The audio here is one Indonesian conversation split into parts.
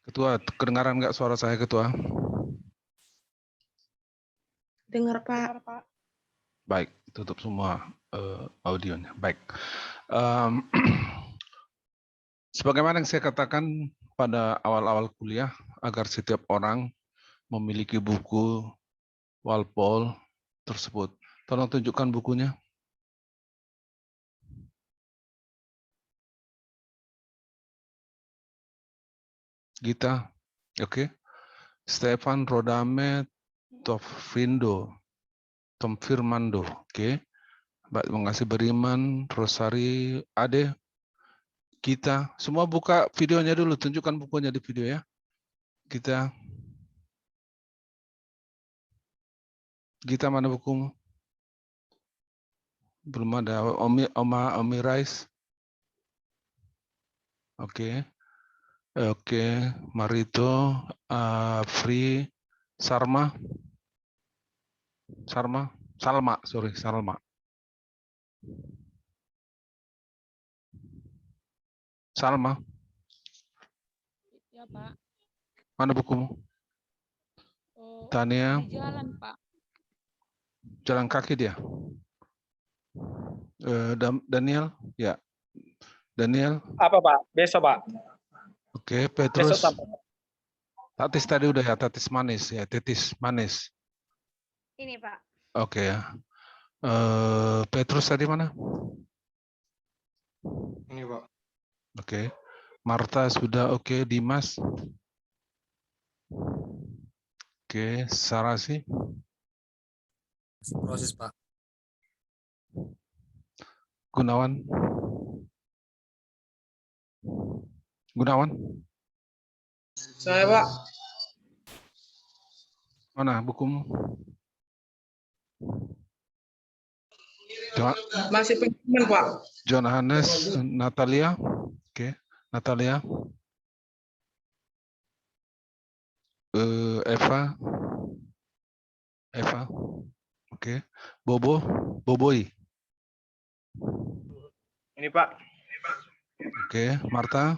Ketua, kedengaran nggak suara saya, Ketua? Dengar, Pak. Baik, tutup semua audionya. Baik. Sebagaimana yang saya katakan pada awal-awal kuliah, agar setiap orang memiliki buku Walpole tersebut. Tolong tunjukkan bukunya. Gita, oke. Stefan Rodame Tofindo, Tom Firmando, oke. Mbak Mengasih Beriman, Rosari Ade, kita semua buka videonya dulu, tunjukkan bukunya di video ya. Gita mana bukumu? Belum ada. Omi Rais. Oke. Oke, Marito, Free, Salma. Salma. Ya, Pak. Mana bukumu? Tania. Di jalan, Pak. Jalan kaki dia. Daniel, ya. Daniel. Apa, Pak? Besok, Pak. Oke, Petrus. Besok sampai. Tatis tadi udah ya, Tatis Manis ya, Titis Manis. Ini, Pak. Oke ya. Petrus tadi mana? Ini, Pak. Oke. Marta sudah oke. Dimas. Oke. Sarasi. Proses, Pak. Gunawan. Saya, Pak. Mana bukumu? Masih pengen, Pak. Johannes, Natalia. Oke. Natalia. Eva. Oke. Boboi. Ini, Pak. Oke. Marta.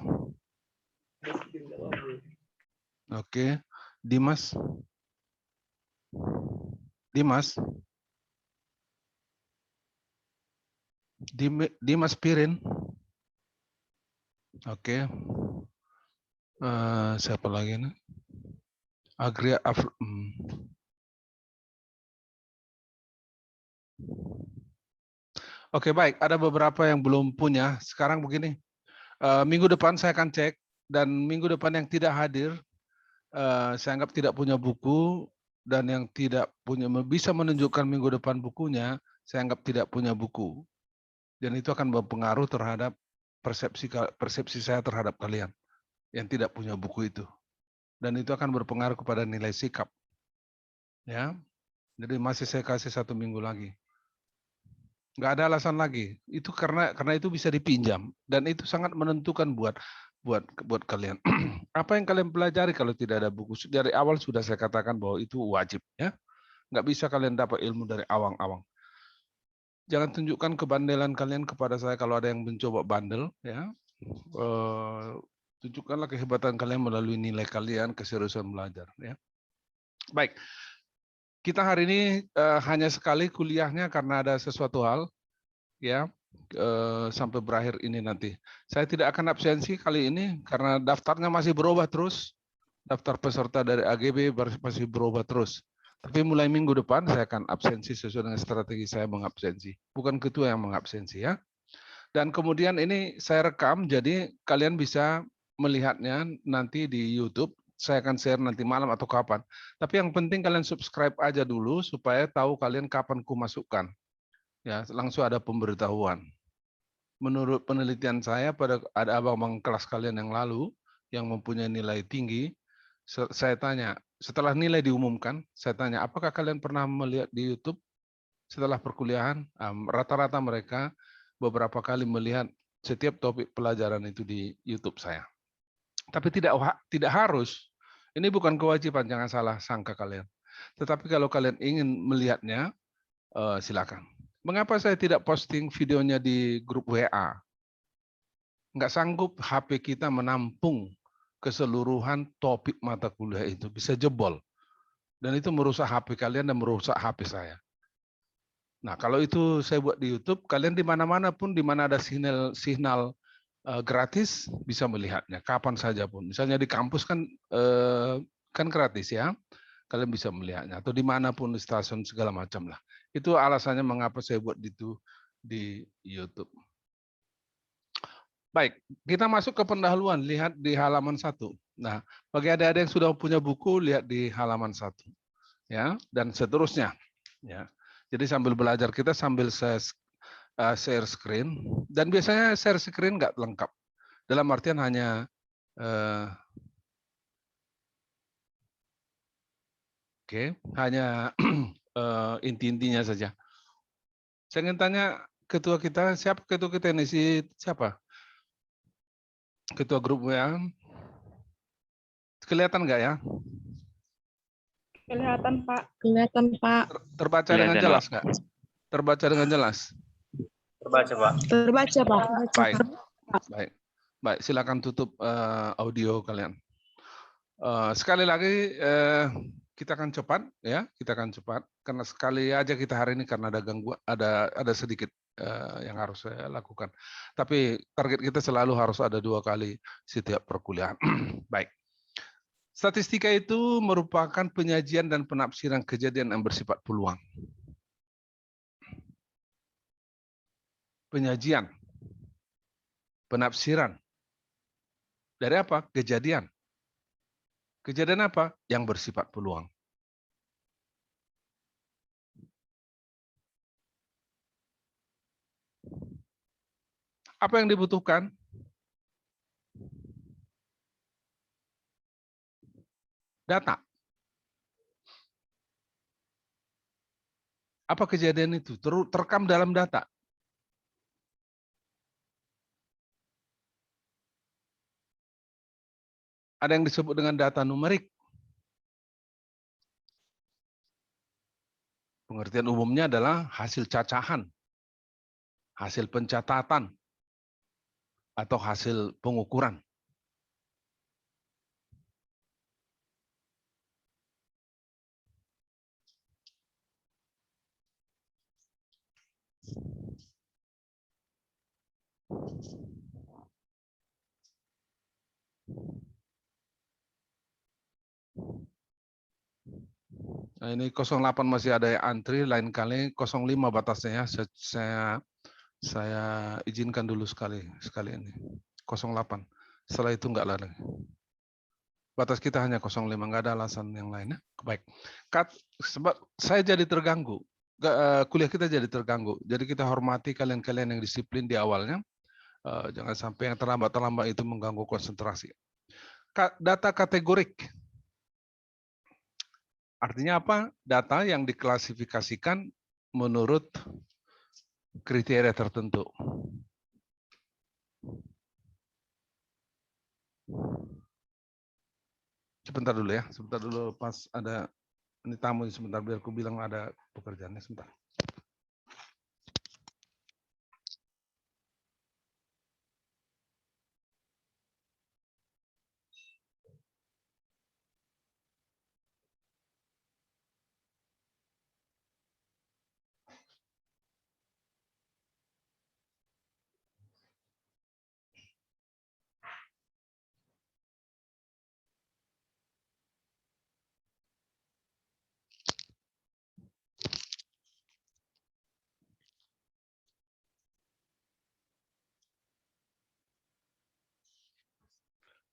Oke. Dimas. Dimas Pirin. Oke. Siapa lagi nih? Agria Oke, baik. Ada beberapa yang belum punya. Sekarang begini. Minggu depan saya akan cek, dan minggu depan yang tidak hadir, saya anggap tidak punya buku, dan yang tidak punya bisa menunjukkan minggu depan bukunya, saya anggap tidak punya buku. Dan itu akan berpengaruh terhadap persepsi saya terhadap kalian yang tidak punya buku itu. Dan itu akan berpengaruh kepada nilai sikap. Ya. Jadi masih saya kasih 1 minggu lagi. Nggak ada alasan lagi. Itu karena itu bisa dipinjam, dan itu sangat menentukan buat kalian. Apa yang kalian pelajari kalau tidak ada buku? Dari awal sudah saya katakan bahwa itu wajib, ya. Nggak bisa kalian dapat ilmu dari awang-awang. Jangan tunjukkan kebandelan kalian kepada saya kalau ada yang mencoba bandel, ya. Tunjukkanlah kehebatan kalian melalui nilai kalian, keseriusan belajar, ya. Baik. Kita hari ini hanya sekali kuliahnya karena ada sesuatu hal, ya, sampai berakhir ini nanti. Saya tidak akan absensi kali ini karena daftarnya masih berubah terus. Daftar peserta dari AGB masih berubah terus. Tapi mulai minggu depan saya akan absensi sesuai dengan strategi saya mengabsensi. Bukan ketua yang mengabsensi, ya. Dan kemudian ini saya rekam, jadi kalian bisa melihatnya nanti di YouTube. Saya akan share nanti malam atau kapan. Tapi yang penting kalian subscribe aja dulu supaya tahu kalian kapan ku masukkan. Ya, langsung ada pemberitahuan. Menurut penelitian saya pada ada abang-abang kelas kalian yang lalu yang mempunyai nilai tinggi, saya tanya, setelah nilai diumumkan, saya tanya, apakah kalian pernah melihat di YouTube setelah perkuliahan? Rata-rata mereka beberapa kali melihat setiap topik pelajaran itu di YouTube saya. Tapi tidak harus. Ini bukan kewajiban, jangan salah sangka kalian. Tetapi kalau kalian ingin melihatnya, silakan. Mengapa saya tidak posting videonya di grup WA? Nggak sanggup HP kita menampung keseluruhan topik mata kuliah itu bisa jebol. Dan itu merusak HP kalian dan merusak HP saya. Nah, kalau itu saya buat di YouTube, kalian di mana-mana pun, di mana ada signal gratis, bisa melihatnya kapan saja pun. Misalnya di kampus kan gratis ya, kalian bisa melihatnya. Atau dimanapun di stasiun segala macam lah. Itu alasannya mengapa saya buat itu di YouTube. Baik, kita masuk ke pendahuluan. Lihat di halaman 1. Nah, bagi adik-adik yang sudah punya buku, lihat di halaman 1. Ya, dan seterusnya. Ya. Jadi sambil belajar kita sambil share screen, dan biasanya share screen nggak lengkap. Dalam artian hanya hanya inti-intinya saja. Saya ingin tanya ketua kita, siapa ketua kita ini? Siapa? Ketua grup WA. Kelihatan nggak ya? Kelihatan, Pak. Kelihatan, Pak. Terbaca dengan jelas nggak? Terbaca dengan jelas? Terbaca, Pak. Terbaca, Pak. Baik. Baik, silakan tutup audio kalian. Sekali lagi kita akan cepat ya, kita akan cepat karena sekali aja kita hari ini karena ada gangguan, ada sedikit yang harus saya lakukan. Tapi target kita selalu harus ada 2 kali setiap perkuliahan. Baik. Statistika itu merupakan penyajian dan penafsiran kejadian yang bersifat peluang. Penyajian, penafsiran. Dari apa? Kejadian. Kejadian apa? Yang bersifat peluang. Apa yang dibutuhkan? Data. Apa kejadian itu? Terekam dalam data. Ada yang disebut dengan data numerik. Pengertian umumnya adalah hasil cacahan, hasil pencatatan, atau hasil pengukuran. Nah, ini 08 masih ada yang antri, lain kali 05 batasnya ya. Saya izinkan dulu sekali ini. 08. Setelah itu enggak lagi. Batas kita hanya 05, enggak ada alasan yang lainnya. Baik. Sebab saya jadi terganggu. Kuliah kita jadi terganggu. Jadi kita hormati kalian-kalian yang disiplin di awalnya. Jangan sampai yang terlambat itu mengganggu konsentrasi. Data kategorik. Artinya apa? Data yang diklasifikasikan menurut kriteria tertentu. Sebentar dulu ya, sebentar dulu pas ada ini tamu sebentar biar aku bilang ada pekerjaannya sebentar.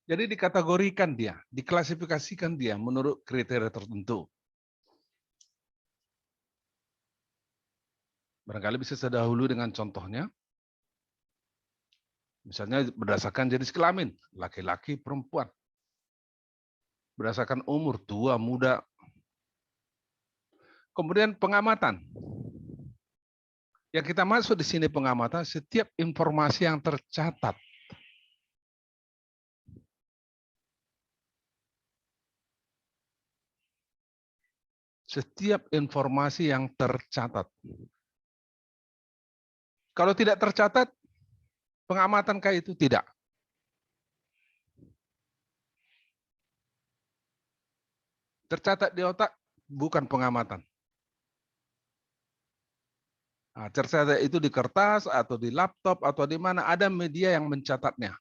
Jadi dikategorikan dia, diklasifikasikan dia menurut kriteria tertentu. Barangkali bisa saya dahulu dengan contohnya. Misalnya berdasarkan jenis kelamin, laki-laki, perempuan. Berdasarkan umur, tua, muda. Kemudian pengamatan. Yang kita maksud di sini pengamatan, setiap informasi yang tercatat. Setiap informasi yang tercatat. Kalau tidak tercatat, pengamatan kayak itu tidak. Tercatat di otak bukan pengamatan. Nah, tercatat itu di kertas atau di laptop atau di mana ada media yang mencatatnya.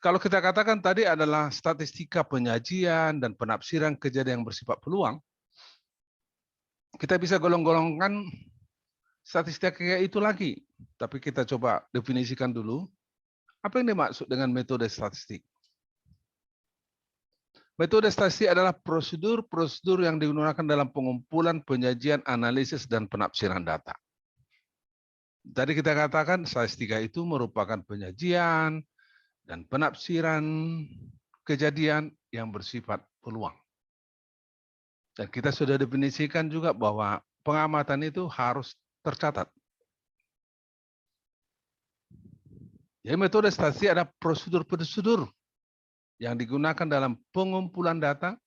Kalau kita katakan tadi adalah statistika penyajian dan penafsiran kejadian yang bersifat peluang, kita bisa golong-golongkan statistika kayak itu lagi. Tapi kita coba definisikan dulu, apa yang dimaksud dengan metode statistik? Metode statistik adalah prosedur-prosedur yang digunakan dalam pengumpulan, penyajian, analisis, dan penafsiran data. Tadi kita katakan statistika itu merupakan penyajian dan penafsiran kejadian yang bersifat peluang. Dan kita sudah definisikan juga bahwa pengamatan itu harus tercatat. Jadi metode statistik ada prosedur-prosedur yang digunakan dalam pengumpulan data,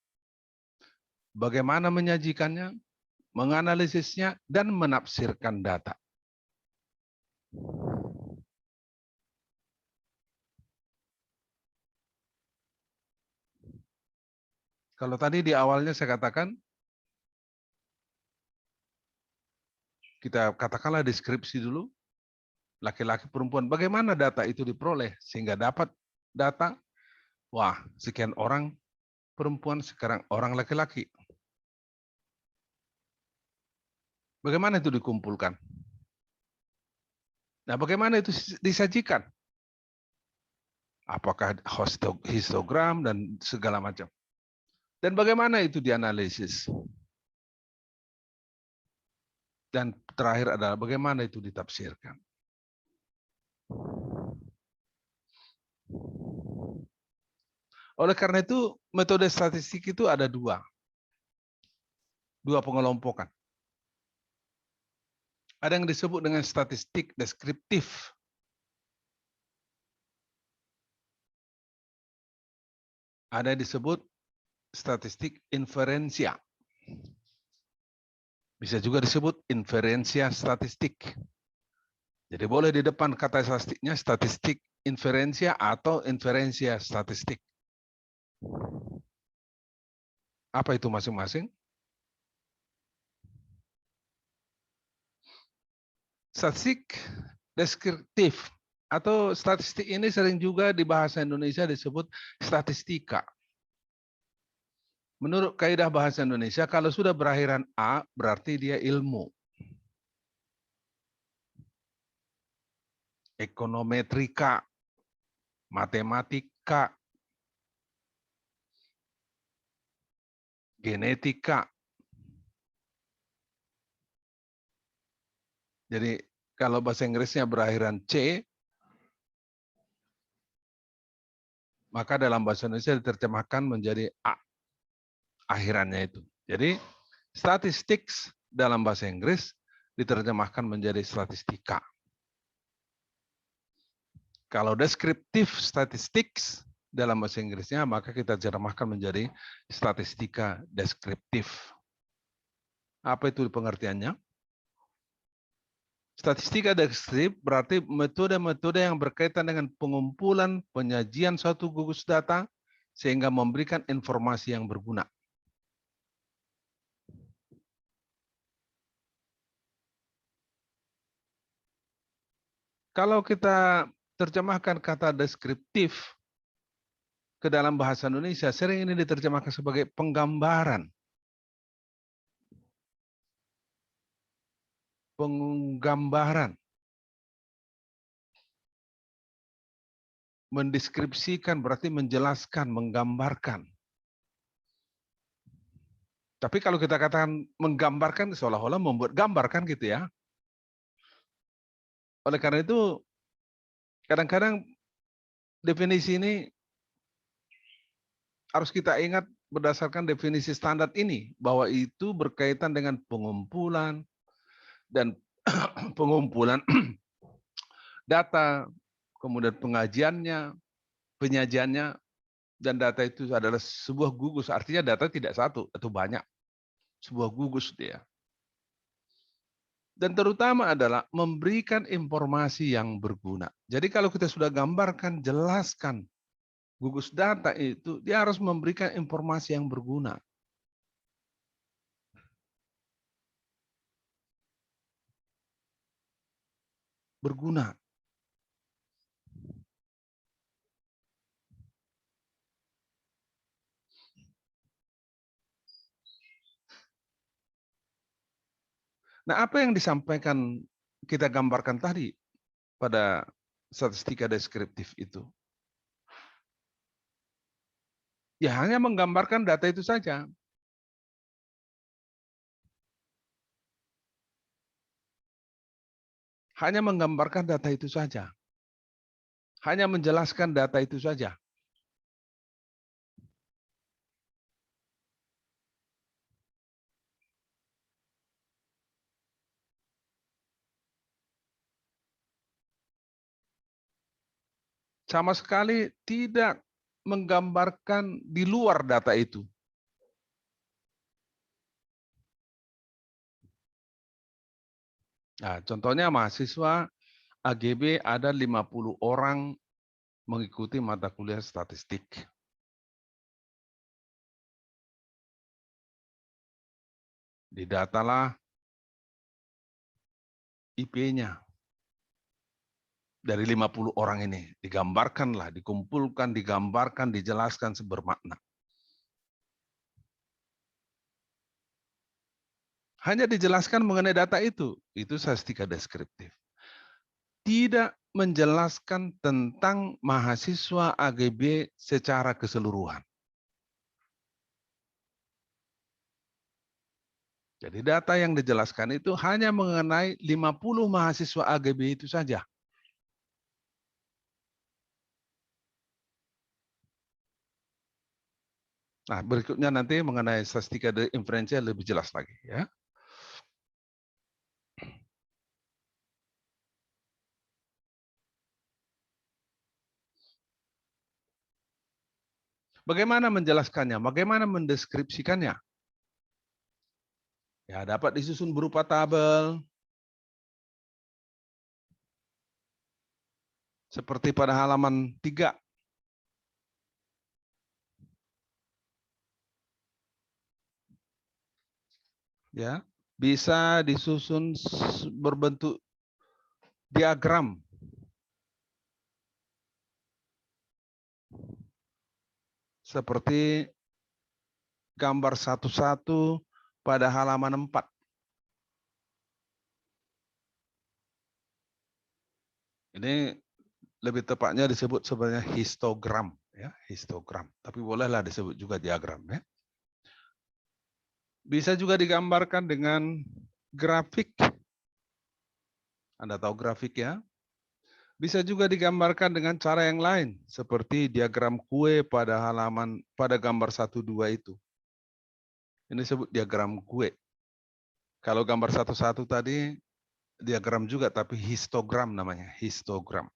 bagaimana menyajikannya, menganalisisnya, dan menafsirkan data. Kalau tadi di awalnya saya katakan, kita katakanlah deskripsi dulu, laki-laki perempuan, bagaimana data itu diperoleh sehingga dapat data, wah sekian orang perempuan, sekarang orang laki-laki. Bagaimana itu dikumpulkan? Nah, bagaimana itu disajikan? Apakah histogram dan segala macam? Dan bagaimana itu dianalisis? Dan terakhir adalah bagaimana itu ditafsirkan? Oleh karena itu, metode statistik itu ada dua pengelompokan. Ada yang disebut dengan statistik deskriptif. Ada yang disebut statistik inferensia. Bisa juga disebut inferensia statistik. Jadi boleh di depan kata statistiknya statistik inferensia atau inferensia statistik. Apa itu masing-masing? Statistik deskriptif atau statistik ini sering juga di bahasa Indonesia disebut statistika. Menurut kaidah bahasa Indonesia, kalau sudah berakhiran A, berarti dia ilmu. Ekonometrika, matematika, genetika. Jadi kalau bahasa Inggrisnya berakhiran C, maka dalam bahasa Indonesia diterjemahkan menjadi A. Akhirannya itu. Jadi statistik dalam bahasa Inggris diterjemahkan menjadi statistika. Kalau deskriptif statistik dalam bahasa Inggrisnya, maka kita terjemahkan menjadi statistika deskriptif. Apa itu pengertiannya? Statistika deskriptif berarti metode-metode yang berkaitan dengan pengumpulan, penyajian suatu gugus data, sehingga memberikan informasi yang berguna. Kalau kita terjemahkan kata deskriptif ke dalam bahasa Indonesia, sering ini diterjemahkan sebagai penggambaran. Penggambaran. Mendeskripsikan berarti menjelaskan, menggambarkan. Tapi kalau kita katakan menggambarkan, seolah-olah membuat gambar kan gitu ya. Oleh karena itu, kadang-kadang definisi ini harus kita ingat berdasarkan definisi standar ini, bahwa itu berkaitan dengan pengumpulan dan pengumpulan data, kemudian pengajiannya, penyajiannya, dan data itu adalah sebuah gugus. Artinya data tidak satu, atau banyak. sebuah gugus dia. Dan terutama adalah memberikan informasi yang berguna. Jadi kalau kita sudah gambarkan, jelaskan gugus data itu, dia harus memberikan informasi yang berguna. Berguna. Nah, apa yang disampaikan kita gambarkan tadi pada statistika deskriptif itu? Ya hanya menggambarkan data itu saja. Hanya menggambarkan data itu saja. Hanya menjelaskan data itu saja. Sama sekali tidak menggambarkan di luar data itu. Nah, contohnya mahasiswa AGB ada 50 orang mengikuti mata kuliah statistik. Didatalah IP-nya. Dari 50 orang ini, digambarkanlah, dikumpulkan, digambarkan, dijelaskan sebermakna. Hanya dijelaskan mengenai data itu statistika deskriptif. Tidak menjelaskan tentang mahasiswa AGB secara keseluruhan. Jadi data yang dijelaskan itu hanya mengenai 50 mahasiswa AGB itu saja. Nah, berikutnya nanti mengenai statistika inferensial lebih jelas lagi ya. Bagaimana menjelaskannya? Bagaimana mendeskripsikannya? Ya, dapat disusun berupa tabel. Seperti pada halaman 3. Ya, bisa disusun berbentuk diagram. Seperti gambar 1-1 pada halaman 4. Ini lebih tepatnya disebut sebenarnya histogram, ya, histogram. Tapi bolehlah disebut juga diagram, ya. Bisa juga digambarkan dengan grafik. Anda tahu grafik ya? Bisa juga digambarkan dengan cara yang lain, seperti diagram kue pada gambar 1-2 itu. Ini disebut diagram kue. Kalau gambar 1-1 tadi diagram juga, tapi histogram namanya, histogram.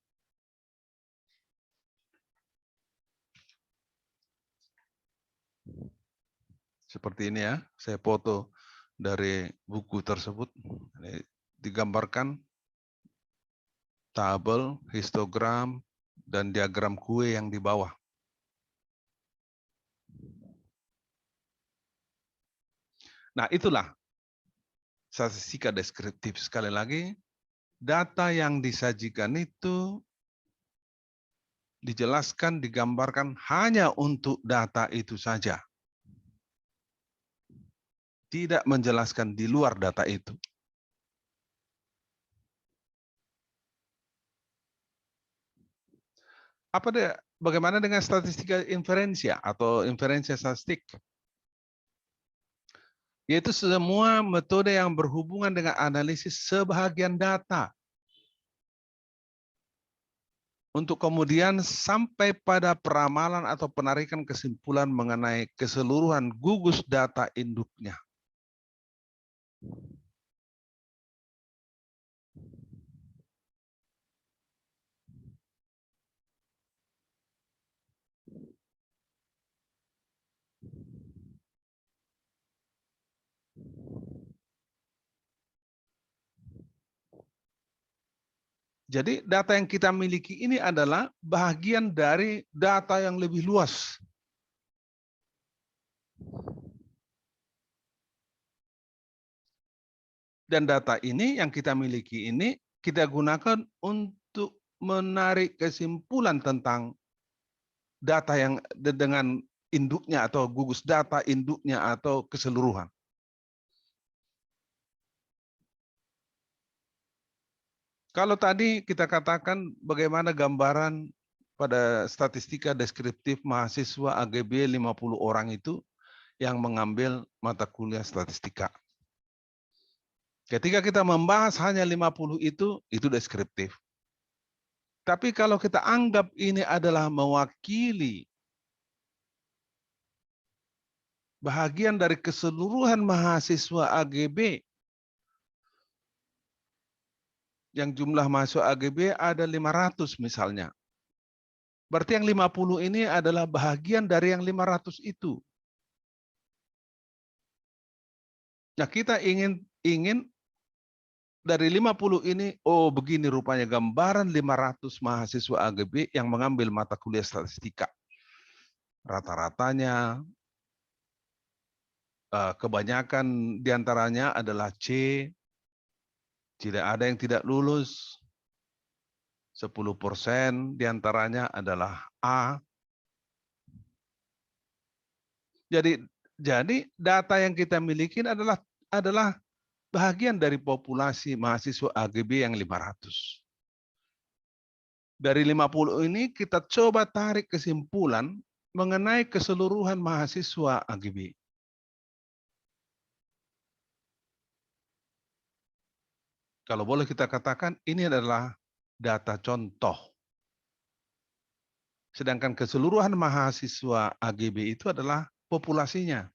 Seperti ini ya, saya foto dari buku tersebut. Ini digambarkan tabel, histogram, dan diagram kue yang di bawah. Nah, itulah statistika deskriptif. Sekali lagi, data yang disajikan itu dijelaskan, digambarkan hanya untuk data itu saja. Tidak menjelaskan di luar data itu. Bagaimana dengan statistika inferensia atau inferensia statistik? Yaitu semua metode yang berhubungan dengan analisis sebahagian data. Untuk kemudian sampai pada peramalan atau penarikan kesimpulan mengenai keseluruhan gugus data induknya. Jadi data yang kita miliki ini adalah bagian dari data yang lebih luas. Dan data ini yang kita miliki ini kita gunakan untuk menarik kesimpulan tentang data yang dengan induknya atau gugus data induknya atau keseluruhan. Kalau tadi kita katakan bagaimana gambaran pada statistika deskriptif mahasiswa AGB 50 orang itu yang mengambil mata kuliah statistika. Ketika kita membahas hanya 50 itu deskriptif. Tapi kalau kita anggap ini adalah mewakili bahagian dari keseluruhan mahasiswa AGB, yang jumlah mahasiswa AGB ada 500 misalnya. Berarti yang 50 ini adalah bahagian dari yang 500 itu. Nah, kita ingin dari 50 ini, oh begini rupanya gambaran 500 mahasiswa AGB yang mengambil mata kuliah statistika. Rata-ratanya, kebanyakan diantaranya adalah C, tidak ada yang tidak lulus, 10% diantaranya adalah A. Jadi data yang kita miliki adalah bahagian dari populasi mahasiswa AGB yang 500. Dari 50 ini kita coba tarik kesimpulan mengenai keseluruhan mahasiswa AGB. Kalau boleh kita katakan ini adalah data contoh. Sedangkan keseluruhan mahasiswa AGB itu adalah populasinya.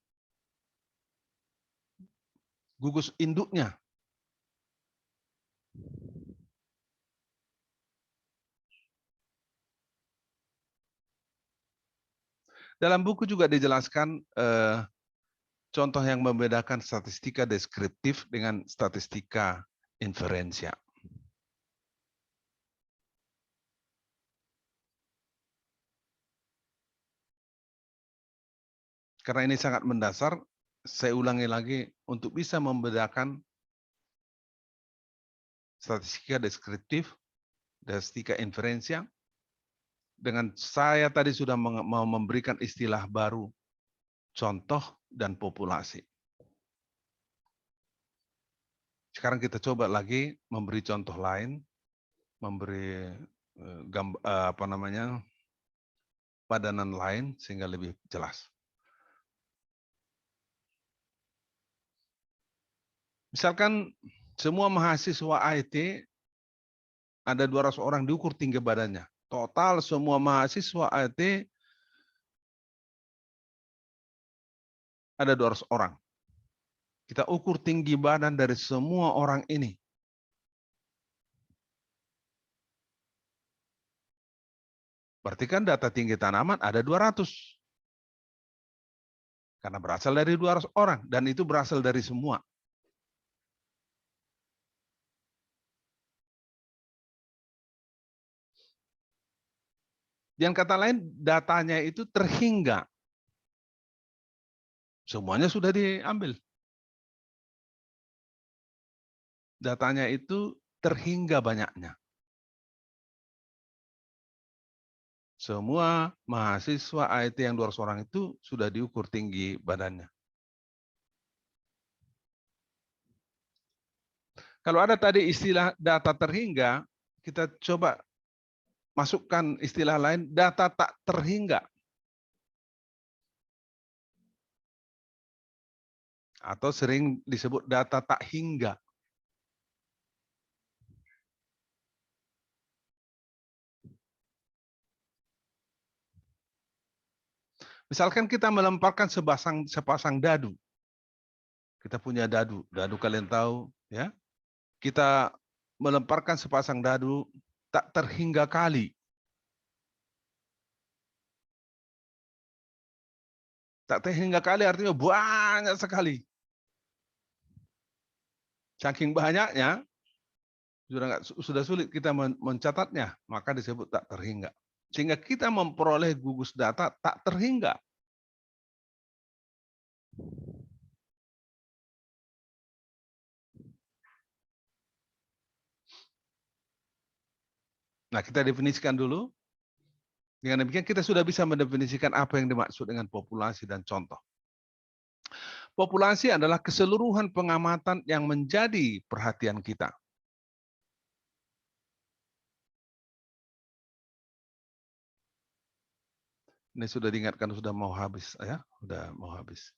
Gugus induknya. Dalam buku juga dijelaskan contoh yang membedakan statistika deskriptif dengan statistika inferensia. Karena ini sangat mendasar, saya ulangi lagi untuk bisa membedakan statistika deskriptif, statistika inferensia. Dengan saya tadi sudah mau memberikan istilah baru, contoh dan populasi. Sekarang kita coba lagi memberi contoh lain, memberi padanan lain sehingga lebih jelas. Misalkan semua mahasiswa IT ada 200 orang diukur tinggi badannya. Total semua mahasiswa IT ada 200 orang. Kita ukur tinggi badan dari semua orang ini. Berarti kan data tinggi tanaman ada 200. Karena berasal dari 200 orang. Dan itu berasal dari semua. Dengan kata lain, datanya itu terhingga. Semuanya sudah diambil. Datanya itu terhingga banyaknya. Semua mahasiswa IT yang 200 orang itu sudah diukur tinggi badannya. Kalau ada tadi istilah data terhingga, kita coba masukkan istilah lain, data tak terhingga. Atau sering disebut data tak hingga. Misalkan kita melemparkan sepasang dadu. Kita punya dadu, dadu kalian tahu, ya. Kita melemparkan sepasang dadu tak terhingga kali. Tak terhingga kali artinya banyak sekali. Saking banyaknya, sudah sulit kita mencatatnya, maka disebut tak terhingga. Sehingga kita memperoleh gugus data tak terhingga. Nah, kita definisikan dulu. Dengan demikian kita sudah bisa mendefinisikan apa yang dimaksud dengan populasi dan contoh. Populasi adalah keseluruhan pengamatan yang menjadi perhatian kita. Ini sudah diingatkan, sudah mau habis, ya, sudah mau habis.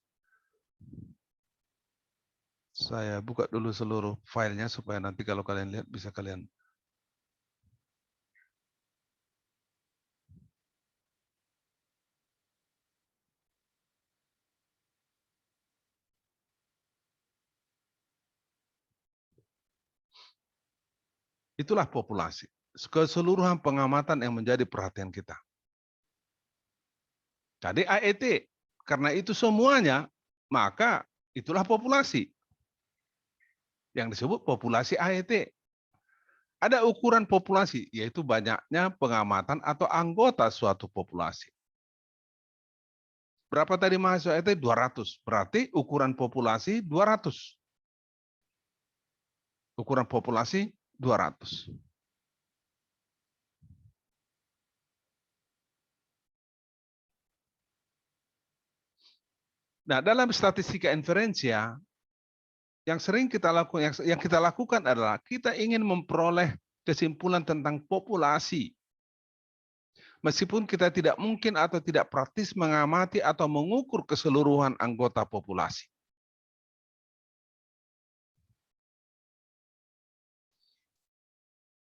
Saya buka dulu seluruh filenya supaya nanti kalau kalian lihat bisa kalian. Itulah populasi. Keseluruhan pengamatan yang menjadi perhatian kita. Jadi AET, karena itu semuanya, maka itulah populasi. Yang disebut populasi AET. Ada ukuran populasi, yaitu banyaknya pengamatan atau anggota suatu populasi. Berapa tadi mahasiswa AET? 200. Berarti ukuran populasi 200. Ukuran populasi 200. Nah, dalam statistika inferensia, yang sering kita lakukan, yang kita lakukan adalah kita ingin memperoleh kesimpulan tentang populasi. Meskipun kita tidak mungkin atau tidak praktis mengamati atau mengukur keseluruhan anggota populasi.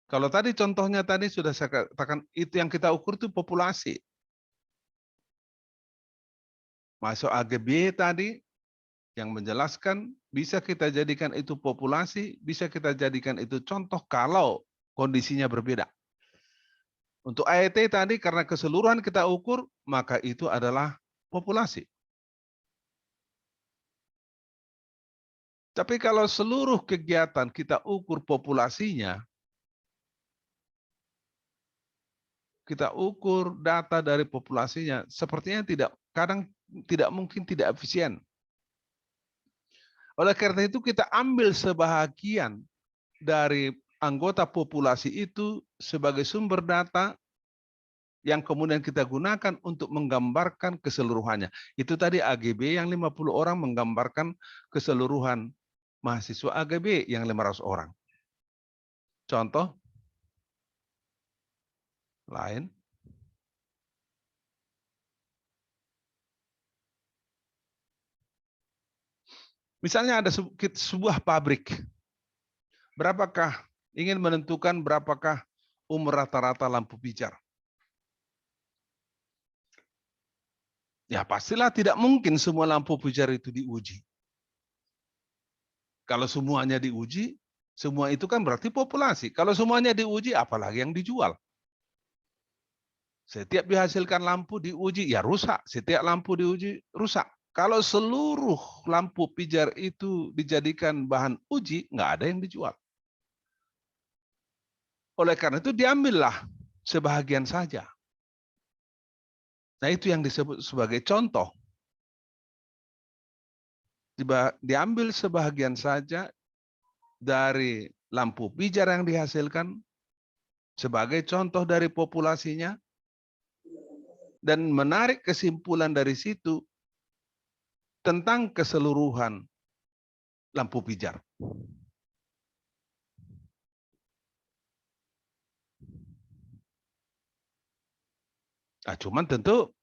Kalau tadi contohnya tadi sudah saya katakan, itu yang kita ukur itu populasi. Masuk AGB tadi yang menjelaskan bisa kita jadikan itu populasi, bisa kita jadikan itu contoh kalau kondisinya berbeda. Untuk AET tadi karena keseluruhan kita ukur, maka itu adalah populasi. Tapi kalau seluruh kegiatan kita ukur populasinya, kita ukur data dari populasinya, sepertinya kadang tidak mungkin tidak efisien. Oleh karena itu kita ambil sebahagian dari anggota populasi itu sebagai sumber data yang kemudian kita gunakan untuk menggambarkan keseluruhannya. Itu tadi AGB yang 50 orang menggambarkan keseluruhan mahasiswa AGB yang 500 orang. Contoh lain. Misalnya ada sebuah pabrik. Berapakah ingin menentukan berapakah umur rata-rata lampu pijar? Ya pastilah tidak mungkin semua lampu pijar itu diuji. Kalau semuanya diuji, semua itu kan berarti populasi. Kalau semuanya diuji, apalagi yang dijual? Setiap dihasilkan lampu diuji, ya rusak. Setiap lampu diuji, rusak. Kalau seluruh lampu pijar itu dijadikan bahan uji, nggak ada yang dijual. Oleh karena itu diambillah sebahagian saja. Nah itu yang disebut sebagai contoh. Diambil sebahagian saja dari lampu pijar yang dihasilkan sebagai contoh dari populasinya dan menarik kesimpulan dari situ tentang keseluruhan lampu pijar. Nah, cuman tentu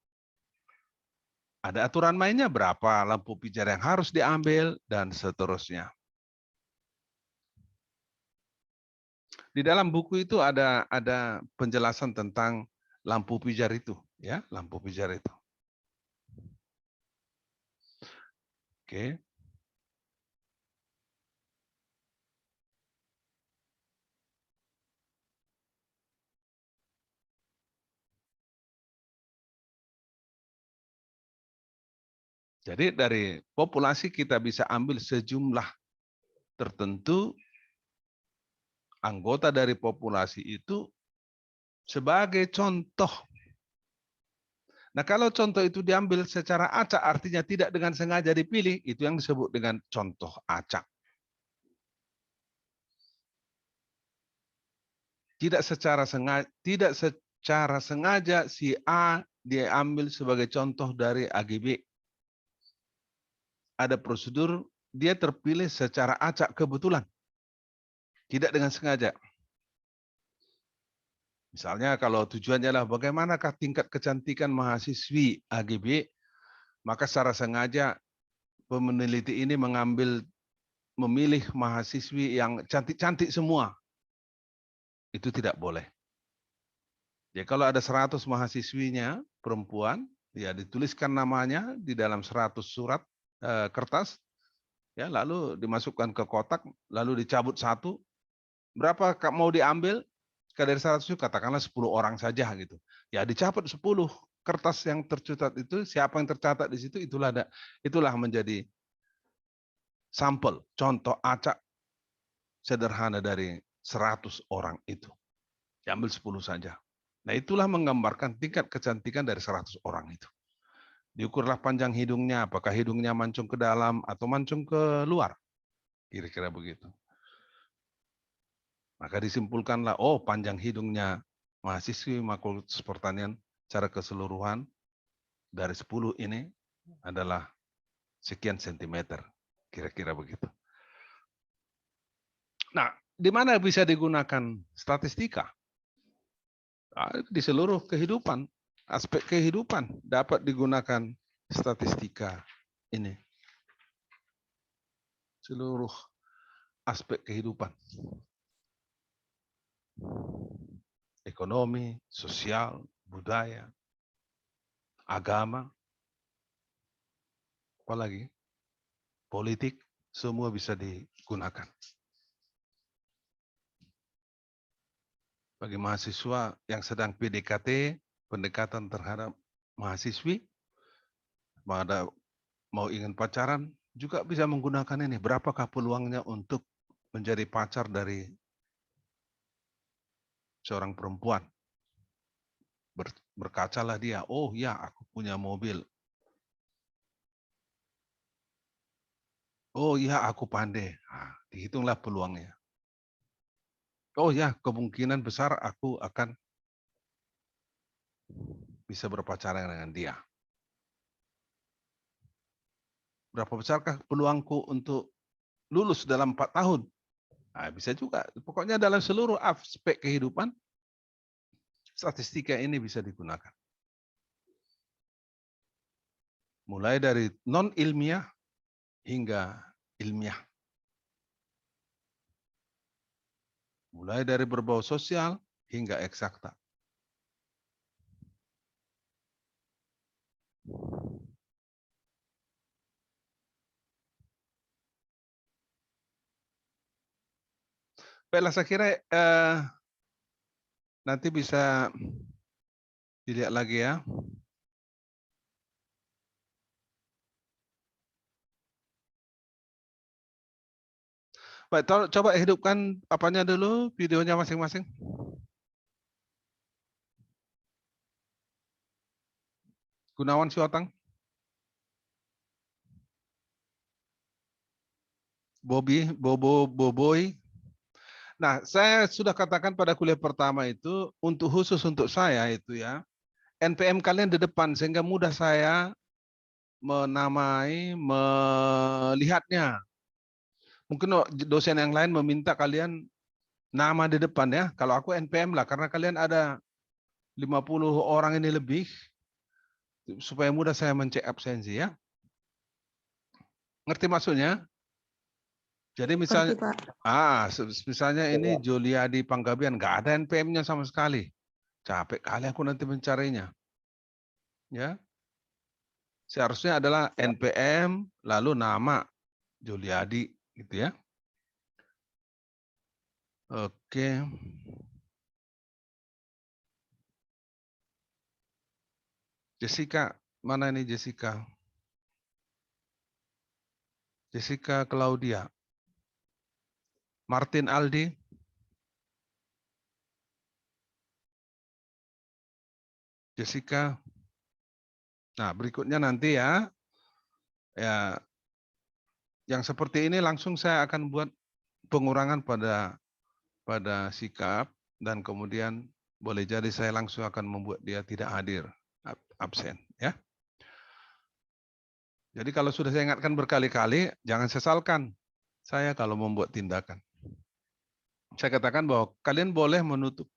ada aturan mainnya berapa lampu pijar yang harus diambil dan seterusnya. Di dalam buku itu ada penjelasan tentang lampu pijar itu, ya, lampu pijar itu. Oke. Jadi dari populasi kita bisa ambil sejumlah tertentu anggota dari populasi itu sebagai contoh. Nah, kalau contoh itu diambil secara acak, artinya tidak dengan sengaja dipilih, itu yang disebut dengan contoh acak. Tidak secara sengaja si A diambil sebagai contoh dari AGB. Ada prosedur, dia terpilih secara acak kebetulan. Tidak dengan sengaja. Misalnya kalau tujuannya adalah bagaimanakah tingkat kecantikan mahasiswi AGB, maka secara sengaja peneliti ini memilih mahasiswi yang cantik-cantik semua. Itu tidak boleh. Ya, kalau ada 100 mahasiswinya perempuan, ya dituliskan namanya di dalam 100 surat kertas, ya lalu dimasukkan ke kotak, lalu dicabut satu. Berapa mau diambil? Dari 100 itu katakanlah 10 orang saja gitu. Ya dicabut 10 kertas yang tercatat itu, siapa yang tercatat di situ itulah menjadi sampel, contoh acak sederhana dari 100 orang itu. Diambil 10 saja. Nah, itulah menggambarkan tingkat kecantikan dari 100 orang itu. Diukurlah panjang hidungnya, apakah hidungnya mancung ke dalam atau mancung ke luar. Kira-kira begitu. Maka disimpulkanlah, oh panjang hidungnya mahasiswi Fakultas Pertanian secara keseluruhan dari 10 ini adalah sekian sentimeter. Kira-kira begitu. Nah, di mana bisa digunakan statistika? Di seluruh kehidupan, aspek kehidupan dapat digunakan statistika ini. Seluruh aspek kehidupan. Ekonomi, sosial, budaya, agama, apalagi politik, semua bisa digunakan. Bagi mahasiswa yang sedang PDKT, pendekatan terhadap mahasiswi, mau ingin pacaran, juga bisa menggunakan ini. Berapakah peluangnya untuk menjadi pacar dari seorang perempuan? Berkacalah dia, oh ya aku punya mobil. Oh ya aku pandai. Nah, dihitunglah peluangnya. Oh ya kemungkinan besar aku akan bisa berpacaran dengan dia. Berapa besarkah peluangku untuk lulus dalam 4 tahun? Nah, bisa juga. Pokoknya dalam seluruh aspek kehidupan, statistika ini bisa digunakan. Mulai dari non-ilmiah hingga ilmiah. Mulai dari berbau sosial hingga eksakta. Baiklah, saya kira nanti bisa dilihat lagi ya. Baik, coba hidupkan apanya dulu, videonya masing-masing. Gunawan Siotang. Boboy. Nah, saya sudah katakan pada kuliah pertama itu, khusus untuk saya itu ya, NPM kalian di depan, sehingga mudah saya melihatnya. Mungkin dosen yang lain meminta kalian nama di depan ya. Kalau aku NPM lah, karena kalian ada 50 orang ini lebih, supaya mudah saya mencek absensi ya. Ngerti maksudnya? Jadi misalnya, misalnya ini Juliadi Panggabian, nggak ada NPM-nya sama sekali. Capek kali aku nanti mencarinya. Ya, seharusnya adalah NPM lalu nama Juliadi, gitu ya. Oke. Jessica, mana ini Jessica? Jessica Claudia. Martin Aldi. Jessica. Nah, berikutnya nanti ya. Ya, yang seperti ini langsung saya akan buat pengurangan pada sikap dan kemudian boleh jadi saya langsung akan membuat dia tidak hadir, absen, ya. Jadi kalau sudah saya ingatkan berkali-kali, jangan sesalkan saya kalau membuat tindakan. Saya katakan bahwa kalian boleh menutup